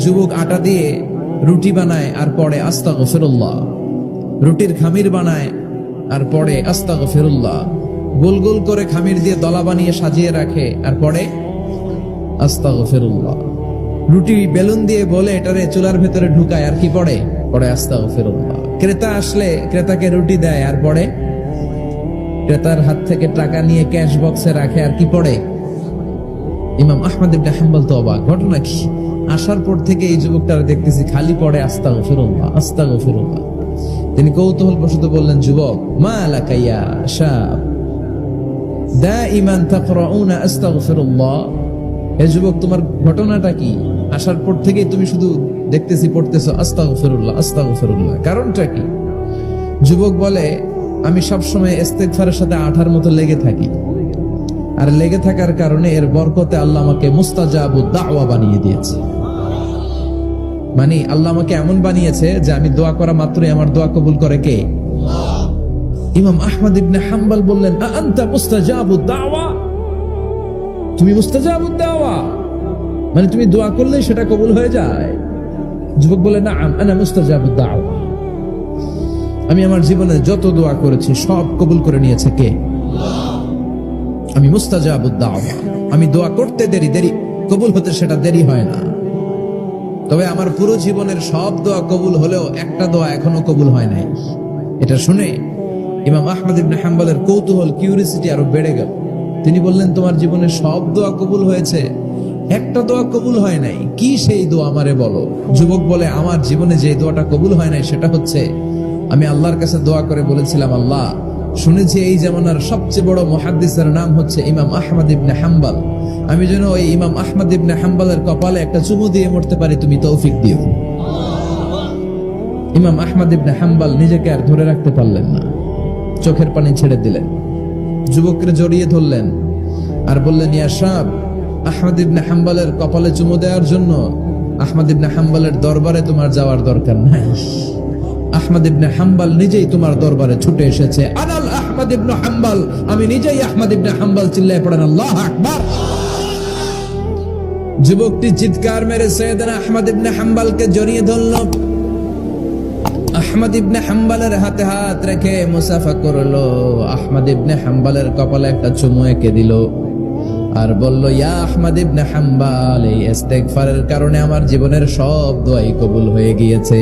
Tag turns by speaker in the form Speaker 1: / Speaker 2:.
Speaker 1: যুবক আটা দিয়ে রুটি বানায় আর পড়ে আস্তাগফিরুল্লাহ, রুটির খামির বানায় আর পড়ে আস্তাগফিরুল্লাহ, গোল গোল করে খামির দিয়ে দলা বানিয়ে সাজিয়ে রাখে আর পড়ে আস্তাগফিরুল্লাহ, রুটি বেলুন দিয়ে বলে এটারে চুলার ভেতরে ঢুকায় আর কি পড়ে আস্তাগফিরুল্লাহ। ক্রেতা আসলে ক্রেতাকে রুটি দেয় আর পড়ে, ক্রেতার হাত থেকে টাকা নিয়ে ক্যাশ বক্সে রাখে আর কি পড়ে। ইমাম আহমদ ইবনে হাম্বল তো অবাক, ঘটনা কি? আসার পর থেকে এই যুবকটার দেখতেছি খালি পড়ে আস্তাগফিরুল্লাহ আস্তাগফিরুল্লাহ। তিনি কৌতূহলবশত বললেন, যুবক, মা লাকা ইয়া শাব দাইমান তাকরাউনা আস্তাগফিরুল্লাহ, হে যুবক, তোমার ঘটনাটা কি? আসার পর থেকে তুমি শুধু দেখতেছি পড়তেছো আস্তাগফিরুল্লাহ আস্তাগফিরুল্লাহ, কারণটা কি? যুবক বলে, আমি সবসময় ইস্তেগফারের সাথে আঠার মতো লেগে থাকি, আর লেগে থাকার কারণে এর বরকতে আল্লাহ আমাকে মুস্তাজাবুদ দাওয়া বানিয়ে দিয়েছে। মানে আল্লাহ আমাকে এমন বানিয়েছে যে আমি দোয়া করা মাত্রই আমার দোয়া কবুল করে কে? ইমাম আহমদ ইবনে হাম্বল বললেন, আনতা মুস্তাজাবুদ দাওয়া, তুমি মুস্তাজাবুদ দাওয়া, মানে তুমি দোয়া করলেই সেটা কবুল হয়ে যায়? যুবক বলে, নাআম আনা মুস্তাজাবুদ দাওয়া, আমি আমার জীবনে যত দোয়া করেছি সব কবুল করে নিয়েছে কে? আমি মুস্তাজাবুদ দাওয়া, আমি দোয়া করতে দেরি কবুল হতে সেটা দেরি হয় না। তবে আমার পুরো জীবনের সব দোয়া কবুল হলেও একটা দোয়া এখনো কবুল হয় নাই। এটা শুনে ইমাম আহমদ ইবনে হাম্বলের কৌতূহল, কিউরিসিটি আরো বেড়ে গেল। তিনি বললেন, তোমার জীবনে সব দোয়া কবুল হয়েছে, একটা দোয়া কবুল হয় নাই, কি সেই দোয়া আমারে বলো? যুবক বলে, আমার জীবনে যে দোয়াটা কবুল হয় নাই সেটা হচ্ছে, আমি আল্লাহর কাছে দোয়া করে বলেছিলাম, আল্লাহ, শুনেছি এই জামানার সবচেয়ে বড় মুহাদ্দিসের নাম হচ্ছে ইমাম আহমদ ইবনে হাম্বল, আমি যেন ওই ইমাম আহমদ ইবনে হাম্বলের কপালে একটা চুমু দিয়ে মরতে পারি, তুমি তৌফিক দিও। ইমাম আহমদ ইবনে হাম্বল নিজেকে আর ধরে রাখতে পারলেন না, চোখের পানি ছেড়ে দিলেন, যুবককে জড়িয়ে ধরলেন আর বললেন, ইয়া শাব, আহমদ ইবনে হাম্বলের কপালে চুমু দেওয়ার জন্য আহমদ ইবনে হাম্বলের দরবারে তোমার যাওয়ার দরকার নাই, আহমদ ইবনে হাম্বল নিজেই তোমার দরবারে ছুটে এসেছে। আনাল আহমদ ইবনে হাম্বল, আমি নিজেই আহমদ ইবনে হাম্বল। চিল্লায়ে পড়েন আল্লাহু আকবার। যুবকটি চিৎকার মেরে সাইয়েদনা আহমদ ইবনে হাম্বলকে জড়িয়ে ধরল, আহমদ ইবনে হাম্বলের হাতে হাত রেখে মুসাফা করলো, আহমদ ইবনে হাম্বলের কপালে একটা চুমু এঁকে দিল আর বলল, ইয়া আহমদ ইবনে হাম্বল, এই ইস্তেগফারের কারণে আমার জীবনের সব দোয়াই কবুল হয়ে গিয়েছে।